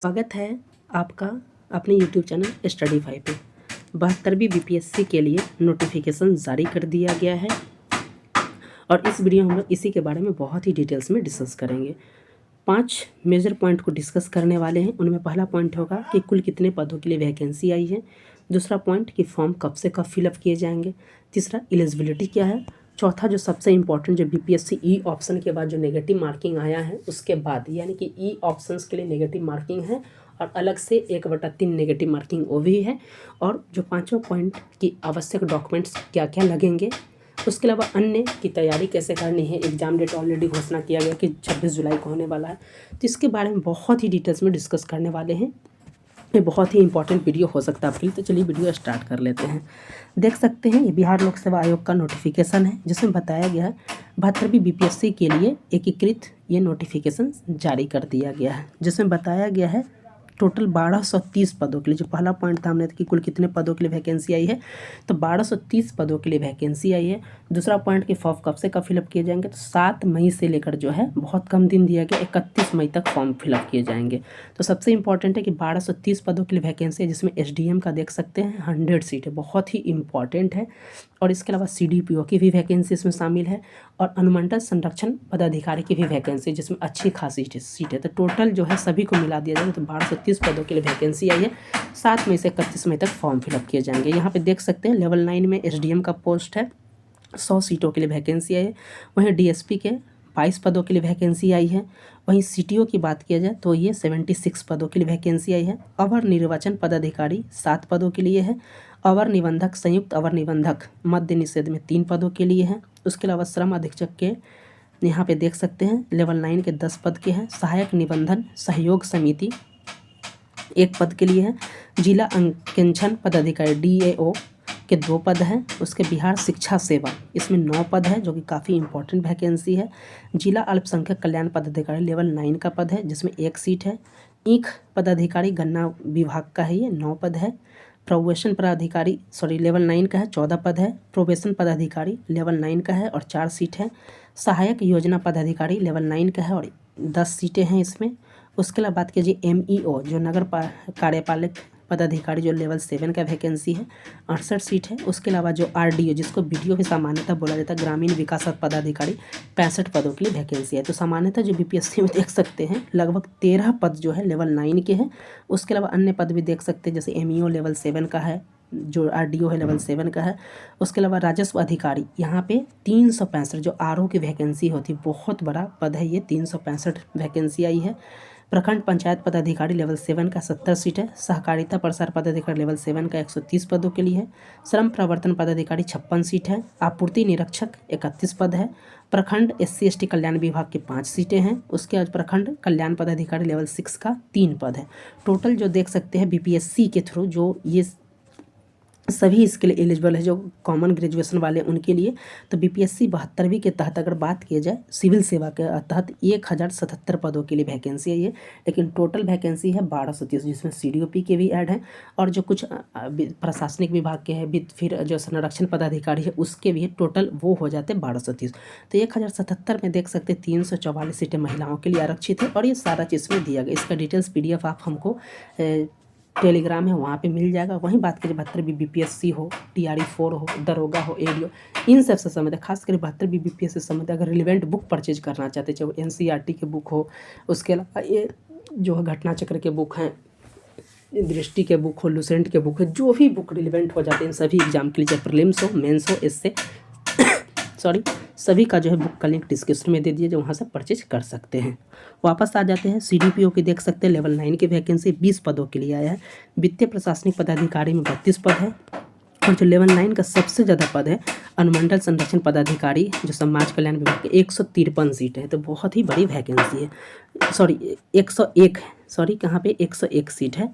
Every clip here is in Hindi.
स्वागत है आपका अपने YouTube चैनल स्टडी 5 पे। 72वीं बीपीएससी के लिए नोटिफिकेशन जारी कर दिया गया है और इस वीडियो में हम लोग इसी के बारे में बहुत ही डिटेल्स में डिस्कस करेंगे। 5 मेजर पॉइंट को डिस्कस करने वाले हैं। उनमें पहला पॉइंट होगा कि कुल कितने पदों के लिए वैकेंसी आई है। दूसरा पॉइंट कि फॉर्म कब से कब फिलअप किए जाएंगे। तीसरा एलिजिबिलिटी क्या है। चौथा जो सबसे इम्पोर्टेंट जो बीपीएससी ई ऑप्शन के बाद जो नेगेटिव मार्किंग आया है उसके बाद, यानी कि ई ऑप्शंस के लिए नेगेटिव मार्किंग है और अलग से 1/3 नेगेटिव मार्किंग वो भी है। और जो पांचों पॉइंट की आवश्यक डॉक्यूमेंट्स क्या क्या लगेंगे, उसके अलावा अन्य की तैयारी कैसे करनी है। एग्जाम डेट ऑलरेडी घोषणा किया गया कि 26 जुलाई को होने वाला है, तो इसके बारे में बहुत ही डिटेल्स में डिस्कस करने वाले हैं। ये बहुत ही इंपॉर्टेंट वीडियो हो सकता है आपके लिए। तो चलिए वीडियो स्टार्ट कर लेते हैं। देख सकते हैं ये बिहार लोक सेवा आयोग का नोटिफिकेशन है जिसमें बताया गया है 72वीं बीपीएससी के लिए एकीकृत ये नोटिफिकेशन जारी कर दिया गया है, जिसमें बताया गया है टोटल 1230 पदों के लिए। जो पहला पॉइंट था हमने कि कुल कितने पदों के लिए वैकेंसी आई है, तो 1230 पदों के लिए वैकेंसी आई है। दूसरा पॉइंट कि फॉर्म कब से कब फिलअप किए जाएंगे, तो 7 मई से लेकर जो है बहुत कम दिन दिया गया, 31 मई तक फॉर्म फिलअप किए जाएंगे। तो सबसे इंपॉर्टेंट है कि 1230 पदों के लिए वैकेंसी है, जिसमें एसडीएम का देख सकते हैं 100 सीट है, बहुत ही इंपॉर्टेंट है। और इसके अलावा सीडीपीओ की भी वैकेंसी इसमें शामिल है और अनुमंडल संरक्षण पदाधिकारी की भी वैकेंसी जिसमें अच्छी खासी सीट है। तो टोटल जो है सभी को मिला दिया जाएगा तो 1230 पदों के लिए वैकेंसी आई है। 7 मई से 31 मई तक फॉर्म फिलअप किए जाएंगे। यहाँ पे देख सकते हैं लेवल 9 में एसडीएम का पोस्ट है, 100 सीटों के लिए वैकेंसी आई है। वहीं डीएसपी के 22 पदों के लिए वैकेंसी आई है। वहीं सीटीओ की बात किया जाए तो ये 76 पदों के लिए वैकेंसी आई है। अवर निर्वाचन पदाधिकारी 7 पदों के लिए है। अवर निबंधक, संयुक्त अवर निबंधक मद्य निषेध में 3 पदों के लिए है। उसके अलावा श्रम अधीक्षक के यहाँ पे देख सकते हैं लेवल 9 के 10 पद के हैं। सहायक निबंधन सहयोग समिति 1 पद के लिए है। जिला अंकेक्षण पदाधिकारी डीएओ के 2 पद हैं। उसके बिहार शिक्षा सेवा इसमें 9 पद है, जो कि काफ़ी इंपॉर्टेंट वैकेंसी है। जिला अल्पसंख्यक कल्याण पदाधिकारी लेवल 9 का पद है, जिसमें 1 सीट है। ईंख पदाधिकारी गन्ना विभाग का है, ये 9 पद है। प्रोबेशन पदाधिकारी लेवल 9 का है, 14 पद है। प्रोबेशन पदाधिकारी लेवल 9 का है और 4 सीट है। सहायक योजना पदाधिकारी लेवल 9 का है और 10 सीटें हैं इसमें। उसके अलावा बात कीजिए एमईओ जो नगर कार्यपालक पदाधिकारी जो लेवल 7 का वैकेंसी है, 68 सीट है। उसके अलावा जो आरडीओ जिसको बीडीओ भी सामान्यतः बोला जाता है, ग्रामीण विकास पदाधिकारी 65 पदों के लिए वैकेंसी है। तो सामान्यतः जो बीपीएससी में देख सकते हैं लगभग 13 पद जो है लेवल 9 के हैं। उसके अलावा अन्य पद भी देख सकते हैं, जैसे एमईओ लेवल 7 का है, जो आरडीओ है लेवल 7 का है। उसके अलावा राजस्व अधिकारी यहाँ पे 365 जो आरओ की वैकेंसी होती है, बहुत बड़ा पद है ये, 365 वैकेंसी आई है। प्रखंड पंचायत पदाधिकारी लेवल 7 का 70 सीट है। सहकारिता प्रसार पदाधिकारी लेवल 7 का 130 पदों के लिए है। श्रम प्रवर्तन पदाधिकारी 56 सीट है। आपूर्ति निरीक्षक 31 पद है। प्रखंड SC/ST कल्याण विभाग की 5 सीटें हैं। उसके बाद प्रखंड कल्याण पदाधिकारी लेवल 6 का 3 पद है। टोटल जो देख सकते हैं बीपीएससी के थ्रू जो ये सभी इसके लिए एलिजिबल है, जो कॉमन ग्रेजुएशन वाले उनके लिए। तो बीपीएससी 72वीं के तहत अगर बात की जाए सिविल सेवा के तहत 1077 पदों के लिए वैकेंसी है ये, लेकिन टोटल वैकेंसी है 1230, जिसमें सीडीओपी के भी ऐड हैं और जो कुछ प्रशासनिक विभाग के हैं, फिर जो संरक्षण पदाधिकारी है उसके भी टोटल वो हो जाते हैं 1230। तो 1077 में देख सकते 344 सीटें महिलाओं के लिए आरक्षित है और ये सारा चीज़ में दिया गया। इसका डिटेल्स PDF आप हमको टेलीग्राम है वहाँ पे मिल जाएगा। वहीं बात करें 72वीं बीपीएससी हो, TRE4 हो, दरोगा हो, एडीओ, इन सब से संबंधित, खासकर 72वीं बीपीएससी से संबंधित अगर रिलेवेंट बुक परचेज करना चाहते, चाहे वो NCERT के बुक हो, उसके अलावा ये जो है घटना चक्र के बुक हैं, दृष्टि के बुक हो, लुसेंट के बुक है, जो भी बुक रिलेवेंट हो जाते हैं इन सभी एग्जाम के लिए, चाहे प्रीलिम्स हो, मेंस हो, इससे सभी का जो है बुक का लिंक डिस्क्रिप्शन में दे दिए, जो वहाँ से परचेज कर सकते हैं। वापस आ जाते हैं सीडीपीओ की, देख सकते हैं लेवल 9 की वैकेंसी 20 पदों के लिए आया है। वित्तीय प्रशासनिक पदाधिकारी में 32 पद है और जो लेवल 9 का सबसे ज़्यादा पद है अनुमंडल संरक्षण पदाधिकारी जो समाज कल्याण विभाग के 153 सीट है। तो बहुत ही बड़ी वैकेंसी है। 101 है, कहाँ पे 101 सीट है।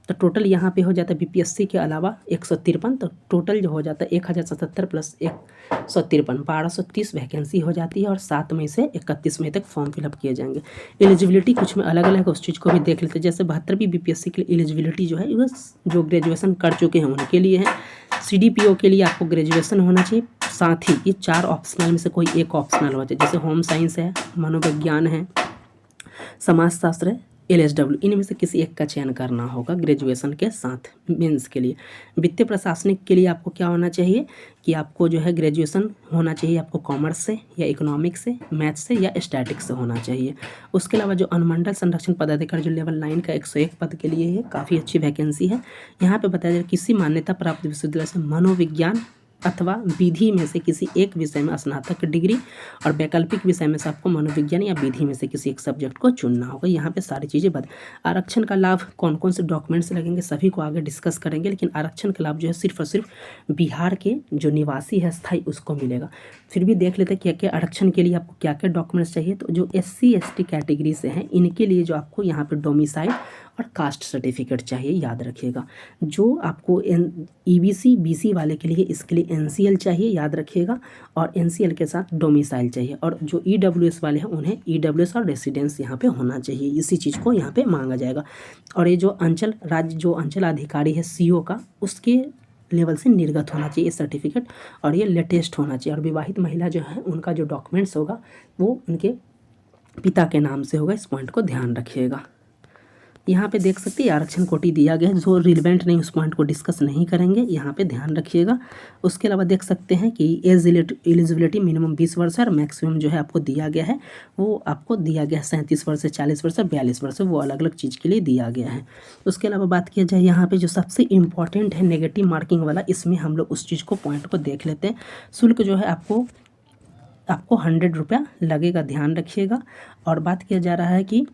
तो टोटल यहाँ पे हो जाता है बीपीएससी के अलावा 153, तो टोटल जो हो जाता है 1077 प्लस 153, 1230 वैकेंसी हो जाती है और 7 मई से 31 मई तक फॉर्म फिलअप किए जाएंगे। एलिजिबिलिटी कुछ में अलग अलग है, उस चीज़ को भी देख लेते हैं। जैसे 72वीं बीपीएससी के लिए एलिजिबिलिटी जो है बस जो ग्रेजुएशन कर चुके हैं उनके लिए है। सीडीपीओ के लिए आपको ग्रेजुएशन होना चाहिए, साथ ही ये 4 ऑप्शनल में से कोई एक ऑप्शनल हो जाए, जैसे होम साइंस है, मनोविज्ञान है, समाजशास्त्र है, LSW, इनमें से किसी एक का चयन करना होगा ग्रेजुएशन के साथ मेंस के लिए। वित्तीय प्रशासनिक के लिए आपको क्या होना चाहिए कि आपको जो है ग्रेजुएशन होना चाहिए आपको कॉमर्स से या इकोनॉमिक्स से, मैथ्स से या स्टैटिक्स से होना चाहिए। उसके अलावा जो अनुमंडल संरक्षण पदाधिकारी जो लेवल 9 का 101 पद के लिए है, काफ़ी अच्छी वैकेंसी है। यहाँ पे बताया जाए किसी मान्यता प्राप्त विश्वविद्यालय से मनोविज्ञान अथवा विधि में से किसी एक विषय में स्नातक डिग्री और वैकल्पिक विषय में से आपको मनोविज्ञान या विधि में से किसी एक सब्जेक्ट को चुनना होगा। यहाँ पे सारी चीज़ें आरक्षण का लाभ कौन कौन से डॉक्यूमेंट्स लगेंगे सभी को आगे डिस्कस करेंगे, लेकिन आरक्षण का लाभ जो है सिर्फ और सिर्फ बिहार के जो निवासी है स्थायी उसको मिलेगा। फिर भी देख लेते हैं क्या क्या आरक्षण के लिए आपको क्या क्या डॉक्यूमेंट्स चाहिए। तो जो SC ST कैटेगरी से हैं इनके लिए जो आपको यहाँ पे डोमिसाइल और कास्ट सर्टिफिकेट चाहिए, याद रखिएगा। जो आपको EBC BC वाले के लिए इसके लिए NCL चाहिए, याद रखिएगा, और NCL के साथ डोमिसाइल चाहिए। और जो EWS वाले हैं उन्हें EWS और रेसिडेंस यहाँ पे होना चाहिए, इसी चीज़ को यहाँ पे मांगा जाएगा। और ये जो अंचल अधिकारी है CO का, उसके लेवल से निर्गत होना चाहिए सर्टिफिकेट, और ये लेटेस्ट होना चाहिए। और विवाहित महिला जो है उनका जो डॉक्यूमेंट्स होगा वो उनके पिता के नाम से होगा, इस पॉइंट को ध्यान रखिएगा। यहाँ पे देख सकते हैं आरक्षण कोटि दिया गया है, जो रिलेवेंट नहीं उस पॉइंट को डिस्कस नहीं करेंगे, यहाँ पे ध्यान रखिएगा। उसके अलावा देख सकते हैं कि एज एलिजिबिलिटी मिनिमम 20 वर्ष है और मैक्सिमम जो है आपको दिया गया है वो आपको दिया गया है 37 वर्ष से 40 वर्ष और 42 वर्ष, वो अलग अलग चीज़ के लिए दिया गया है। उसके अलावा बात किया जाए यहाँ पर जो सबसे इम्पॉर्टेंट है नेगेटिव मार्किंग वाला, इसमें हम लोग उस चीज़ को पॉइंट को देख लेते हैं। शुल्क जो है आपको 100 रुपया लगेगा, ध्यान रखिएगा। और बात किया जा रहा है कि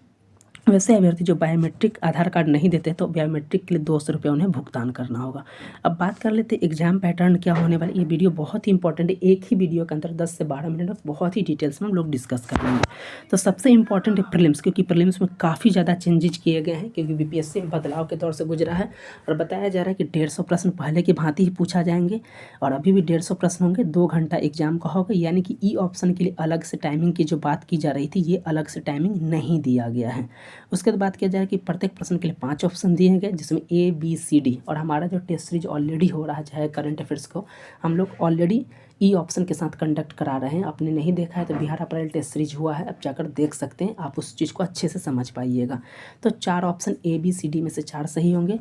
वैसे अभ्यर्थी जो बायोमेट्रिक आधार कार्ड नहीं देते तो बायोमेट्रिक के लिए 200 रुपये उन्हें भुगतान करना होगा। अब बात कर लेते एग्जाम पैटर्न क्या होने वाला। ये वीडियो बहुत ही इंपॉर्टेंट है, एक ही वीडियो के अंदर 10 से 12 मिनट में बहुत ही डिटेल्स में हम लोग डिस्कस कर लेंगे। तो सबसे इंपॉर्टेंट है प्रीलिम्स, क्योंकि प्रीलिम्स में काफ़ी ज़्यादा चेंजेज किए गए हैं, क्योंकि BPSC में बदलाव के दौर से गुजरा है। और बताया जा रहा है कि 150 प्रश्न पहले की भांति ही पूछा जाएंगे, और अभी भी 150 प्रश्न होंगे। 2 घंटा एग्जाम का होगा, यानी कि E ऑप्शन के लिए अलग से टाइमिंग की जो बात की जा रही थी, ये अलग से टाइमिंग नहीं दिया गया है। उसके बाद बात किया जाए कि प्रत्येक प्रश्न के लिए 5 ऑप्शन दिए गए, जिसमें A B C D। और हमारा जो टेस्ट सीरीज ऑलरेडी हो रहा है, चाहे करंट अफेयर्स को हम लोग ऑलरेडी E ऑप्शन के साथ कंडक्ट करा रहे हैं। आपने नहीं देखा है तो बिहार अप्रैल टेस्ट सीरीज हुआ है, अब जाकर देख सकते हैं, आप उस चीज़ को अच्छे से समझ पाइएगा। तो 4 option A B C D में से 4 सही होंगे।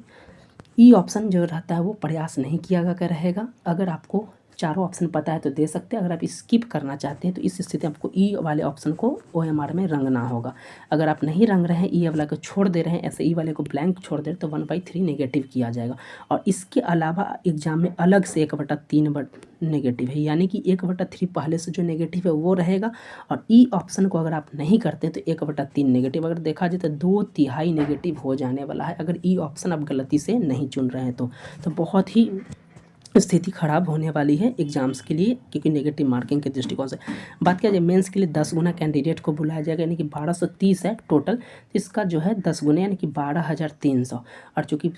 E ऑप्शन जो रहता है वो प्रयास नहीं किया गया रहेगा। अगर आपको चारों ऑप्शन पता है तो दे सकते हैं, अगर आप स्किप करना चाहते हैं तो इस स्थिति में आपको E वाले ऑप्शन को OMR में रंगना होगा। अगर आप नहीं रंग रहे हैं, E वाला को छोड़ दे रहे हैं, ऐसे E वाले को ब्लैंक छोड़ दे रहे हैं, तो 1/3 नेगेटिव किया जाएगा। और इसके अलावा एग्जाम में अलग से 1/3 नेगेटिव है, यानी कि 1/3 पहले से जो नेगेटिव है वो रहेगा। और E ऑप्शन को अगर आप नहीं करते तो 1/3 नेगेटिव। अगर देखा जाए तो 2/3 नेगेटिव हो जाने वाला है, अगर E ऑप्शन आप गलती से नहीं चुन रहे हैं तो बहुत ही स्थिति खराब होने वाली है एग्जाम्स के लिए, क्योंकि नेगेटिव मार्किंग के दृष्टिकोण से। बात किया जाए मेंस के लिए 10 गुना कैंडिडेट को बुलाया जाएगा, यानी कि 1230 है टोटल, इसका जो है 10 गुना यानी कि 12,300। और चूँकि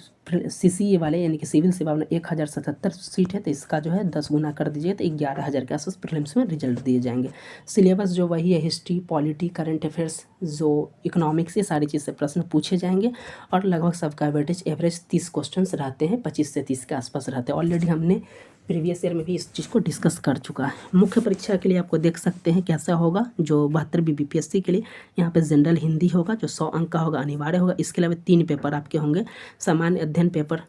CCA वाले यानी कि सिविल सेवा में 1077 सीट है, तो इसका जो है 10 गुना कर दीजिए तो 11,000 के आसपास प्रीलिम्स में रिजल्ट दिए जाएंगे। सिलेबस जो वही है, हिस्ट्री, पॉलिटी, करंट अफेयर्स, जो इकोनॉमिक्स, ये सारी चीज़ से प्रश्न पूछे जाएंगे। और लगभग सबका वेटेज एवरेज 30 क्वेश्चन रहते हैं, 25 से 30 के आसपास रहते हैं। ऑलरेडी हमने प्रीवियस ईयर में भी इस चीज़ को डिस्कस कर चुका है। मुख्य परीक्षा के लिए आपको देख सकते हैं कैसा होगा। जो 72वीं BPSC के लिए यहाँ पे जनरल हिंदी होगा, जो 100 अंक का होगा, अनिवार्य होगा। इसके अलावा 3 पेपर आपके होंगे, सामान्य अध्ययन पेपर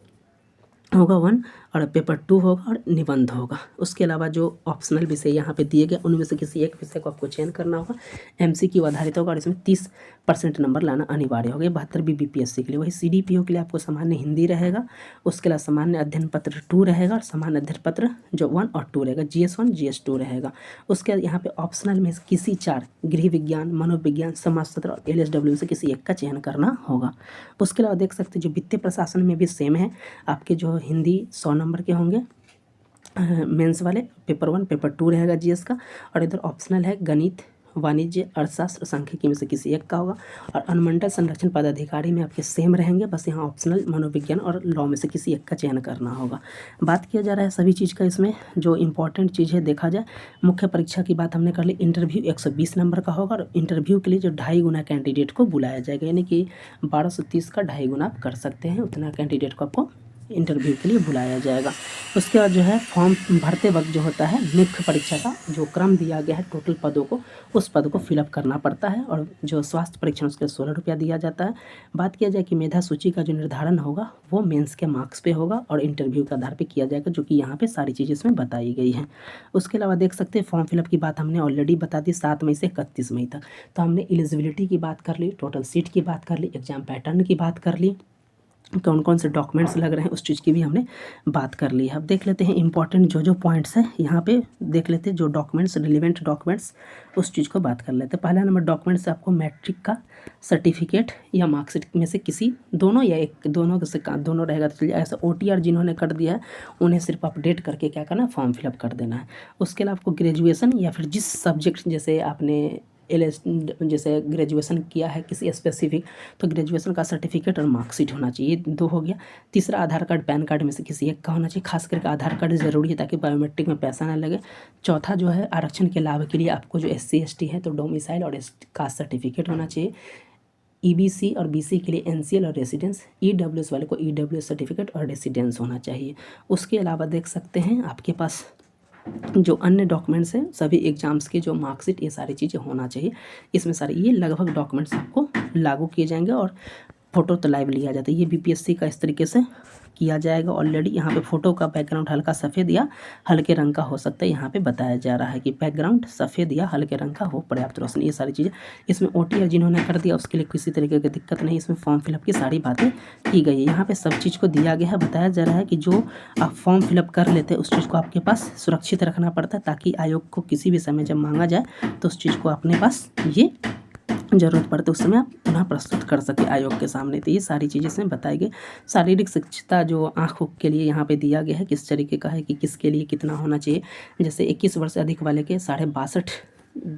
होगा 1, और पेपर 2 होगा, और निबंध होगा। उसके अलावा जो ऑप्शनल विषय यहाँ पे दिए गए उनमें से किसी एक विषय को आपको चयन करना होगा, MCQ आधारित होगा, और इसमें 30% नंबर लाना अनिवार्य होगा। 72वीं BPSC के लिए। वही CDPO के लिए आपको सामान्य हिंदी रहेगा, उसके अलावा सामान्य अध्ययन पत्र 2 रहेगा, और सामान्य अध्ययन पत्र जो 1 और 2 रहेगा, GS1 GS2 रहेगा। उसके बाद यहाँ पे ऑप्शनल में किसी 4 गृह विज्ञान, मनोविज्ञान, समाजशास्त्र और LSW से किसी एक का चयन करना होगा। उसके अलावा देख सकते हैं जो वित्तीय प्रशासन में भी सेम है, आपके जो हिंदी 100 नंबर के होंगे मेंस वाले, पेपर 1 पेपर 2 रहेगा GS का। और इधर ऑप्शनल है गणित, वाणिज्य, अर्थशास्त्र, सांख्यिकी में से किसी एक का होगा। और अनुमंडल संरक्षण पदाधिकारी में आपके सेम रहेंगे, बस यहाँ ऑप्शनल मनोविज्ञान और लॉ में से किसी एक का चयन करना होगा। बात किया जा रहा है सभी चीज़ का, इसमें जो इंपॉर्टेंट चीज़ है देखा जाए, मुख्य परीक्षा की बात हमने कर ली। इंटरव्यू 120 नंबर का होगा, और इंटरव्यू के लिए जो 2.5 गुना कैंडिडेट को बुलाया जाएगा, यानी कि 1230 का 2.5 गुना आप कर सकते हैं, उतना कैंडिडेट को आपको इंटरव्यू के लिए बुलाया जाएगा। उसके बाद जो है फॉर्म भरते वक्त जो होता है मुख्य परीक्षा का जो क्रम दिया गया है टोटल पदों को, उस पद को फिलअप करना पड़ता है और जो स्वास्थ्य परीक्षण उसके 16 रुपया दिया जाता है। बात किया जाए कि मेधा सूची का जो निर्धारण होगा वो मेंस के मार्क्स पे होगा और इंटरव्यू के आधार पे किया जाएगा, जो कि यहाँ पे सारी चीज़ें इसमें बताई गई हैं। उसके अलावा देख सकते हैं फॉर्म फिलअप की बात हमने ऑलरेडी बता दी 7 मई से 31 मई तक। तो हमने एलिजिबिलिटी की बात कर ली, टोटल सीट की बात कर ली, एग्जाम पैटर्न की बात कर ली, कौन कौन से डॉक्यूमेंट्स लग रहे हैं उस चीज़ की भी हमने बात कर ली है। अब देख लेते हैं इंपॉर्टेंट जो पॉइंट्स हैं यहाँ पे देख लेते हैं, जो डॉक्यूमेंट्स रिलेवेंट डॉक्यूमेंट्स उस चीज़ को बात कर लेते हैं। पहला नंबर डॉक्यूमेंट्स से आपको मैट्रिक का सर्टिफिकेट या मार्कशीट में से किसी दोनों या एक दोनों से दोनों रहेगा तो चलिए। ऐसा OTR जिन्होंने कर दिया है उन्हें सिर्फ अपडेट करके क्या करना है फॉर्म फिलअप कर देना है। उसके अलावा आपको ग्रेजुएशन या फिर जिस सब्जेक्ट जैसे आपने जैसे ग्रेजुएशन किया है किसी स्पेसिफिक, तो ग्रेजुएशन का सर्टिफिकेट और मार्कशीट होना चाहिए, 2 हो गया। तीसरा आधार कार्ड पैन कार्ड में से किसी एक का होना चाहिए, खास करके आधार कार्ड ज़रूरी है ताकि बायोमेट्रिक में पैसा ना लगे। चौथा जो है आरक्षण के लाभ के लिए आपको जो SC ST है तो डोमिसाइल और कास्ट सर्टिफिकेट होना चाहिए। EBC और BC के लिए NCL और रेसिडेंस, EWS वाले को EWS सर्टिफिकेट और रेसिडेंस होना चाहिए। उसके अलावा देख सकते हैं आपके पास जो अन्य डॉक्यूमेंट्स हैं सभी एग्जाम्स के जो मार्कशीट ये सारी चीज़ें होना चाहिए। इसमें सारे ये लगभग डॉक्यूमेंट्स आपको लागू किए जाएंगे और फ़ोटो तो लाइव लिया जाता है। ये BPSC का इस तरीके से किया जाएगा। ऑलरेडी यहाँ पे फ़ोटो का बैकग्राउंड हल्का सफ़ेद या हल्के रंग का हो सकता है, यहाँ पे बताया जा रहा है कि बैकग्राउंड सफ़ेद या हल्के रंग का हो, पर्याप्त रोशनी, ये सारी चीज़ें। इसमें OTR जिन्होंने कर दिया उसके लिए किसी तरीके की दिक्कत नहीं, इसमें फॉर्म फिलअप की सारी बातें की गई है। यहाँ पे सब चीज़ को दिया गया है, बताया जा रहा है कि जो आप फॉर्म फिलअप कर लेते हैं उस चीज़ को आपके पास सुरक्षित रखना पड़ता है ताकि आयोग को किसी भी समय जब मांगा जाए तो उस चीज़ को अपने पास ये ज़रूरत पड़ती है उस समय आप पुनः प्रस्तुत कर सके आयोग के सामने। तो ये सारी चीज़ें इसमें बताई गई। शारीरिक शिक्षिता जो आँखों के लिए यहाँ पे दिया गया है किस तरीके का है कि किसके लिए कितना होना चाहिए। जैसे 21 वर्ष से अधिक वाले के 62.5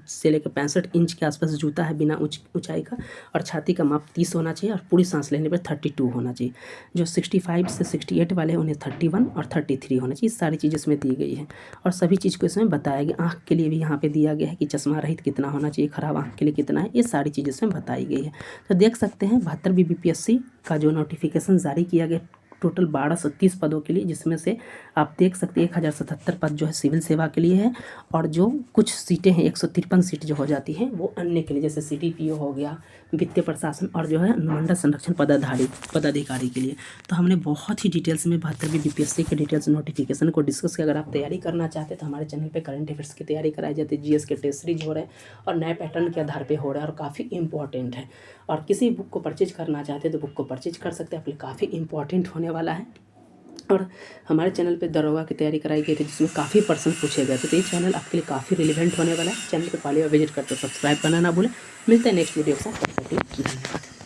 से लेकर 65 इंच के आसपास जूता है बिना ऊंचाई का, और छाती का माप 30 होना चाहिए और पूरी सांस लेने पर 32 होना चाहिए। जो 65 से 68 वाले हैं उन्हें 31 और 33 होना चाहिए। सारी चीज़ इसमें दी गई है और सभी चीज़ को इसमें बताया गया। आँख के लिए भी यहाँ पे दिया गया है कि चश्मा रहित कितना होना चाहिए, खराब आँख के लिए कितना है, ये सारी चीज़ इसमें बताई गई है। तो देख सकते हैं 72वीं BPSC का जो नोटिफिकेशन जारी किया गया टोटल 1230 पदों के लिए, जिसमें से आप देख सकते हैं 1077 पद जो है सिविल सेवा के लिए है और जो कुछ सीटें हैं 153 सीट जो हो जाती हैं वो अन्य के लिए, जैसे CDPO हो गया, वित्तीय प्रशासन और जो है अनुमंडल संरक्षण पदाधिकारी के लिए। तो हमने बहुत ही डिटेल्स में 72वीं BPSC के डिटेल्स नोटिफिकेशन को डिस्कस किया। अगर आप तैयारी करना चाहते हैं तो हमारे चैनल पर करंट अफेयर्स की तैयारी कराई जाती है, GS के टेस्ट सीरीज हो रहे हैं और नए पैटर्न के आधार पर हो रहा है और काफ़ी इंपॉर्टेंट है। और किसी बुक को परचेज करना चाहते हैं तो बुक को परचेज कर सकते हैं, आपके लिए काफ़ी इंपॉर्टेंट होने वाला है। और हमारे चैनल पे दरोगा की तैयारी कराई गई थी जिसमें काफ़ी प्रश्न पूछे गए थे, तो ये चैनल आपके लिए काफ़ी रिलेवेंट होने वाला है। चैनल पे पहले विजिट करते हो सब्सक्राइब करना ना भूलें। मिलते हैं नेक्स्ट वीडियो के साथ। धन्यवाद।